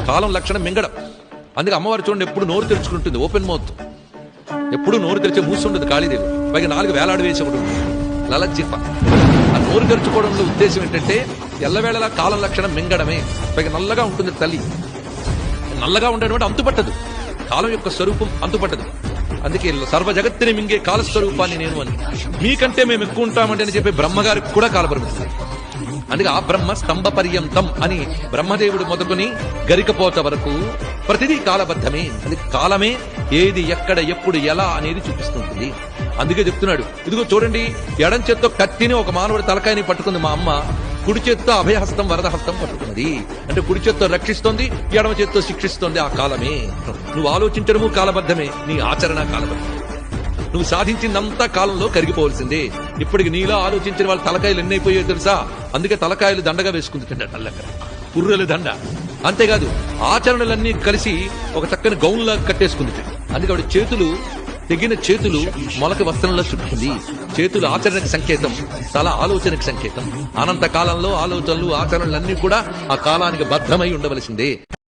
కాలం లక్షణం మింగడం. అందుకే అమ్మవారు చూడండి ఎప్పుడు నోరు తెరుచుకుంటుంది, ఓపెన్ మౌత్, ఎప్పుడు నోరు తెరిచే మూసుండదు కాళీదేవి. పైగా 4 వేలాడు వేసి ఒకటి లలజిప్ప. ఆ నోరు తెరుచుకోవడంలో ఉద్దేశం ఏంటంటే ఎల్లవేళలా కాలం లక్షణం మింగడమే. పైగా నల్లగా ఉంటుంది తల్లి. నల్లగా ఉండేటువంటి అంతుపట్టదు, కాలం యొక్క స్వరూపం అంతుపట్టదు. అందుకే సర్వ జగత్తుని మింగే కాలస్వరూపాన్ని నేను అని, మీకంటే మేము ఎక్కువ ఉంటామంటే అని చెప్పి బ్రహ్మగారికి కూడా కాలపరిమిస్తుంది. అందుకే ఆ బ్రహ్మ స్తంభ పర్యంతం అని బ్రహ్మదేవుడు మొదలుకొని గరికపోత వరకు ప్రతిదీ కాలబద్ధమే. అది కాలమే ఏది ఎక్కడ ఎప్పుడు ఎలా అనేది చూపిస్తుంటుంది. అందుకే చెప్తున్నాడు, ఇదిగో చూడండి, ఎడం చేత్తో కత్తిని ఒక మానవుడి తలకాయని పట్టుకుంది మా అమ్మ, కుడి చేత్తో అభయహస్తం వరదహస్తం పట్టుకున్నది. అంటే కుడి చేత్తో రక్షిస్తోంది, ఎడమ చేత్తో శిక్షిస్తోంది. ఆ కాలమే. నువ్వు ఆలోచించడము కాలబద్ధమే, నీ ఆచరణ కాలబద్ధమే. నువ్వు సాధించిందంతా కాలంలో కరిగిపోవలసిందే. ఇప్పటికి నీలో ఆలోచించిన వాళ్ళ తలకాయలు ఎన్నైపోయాయో తెలుసా? అందుకే తలకాయలు దండగా వేసుకుంటుంట, నల్లగా కుర్రలు దండ. అంతేకాదు ఆచరణలన్నీ కలిసి ఒక చక్కని గౌన్లా కట్టేసుకుంది. అందుకే ఆవిడ చేతులు, తెగిన చేతులు మొలక వస్త్రంలో చుట్టుకుంది. చేతులు ఆచరణకు సంకేతం, తల ఆలోచనకు సంకేతం. అనంత కాలంలో ఆలోచనలు ఆచరణలన్నీ కూడా ఆ కాలానికి బద్ధమై ఉండవలసిందే.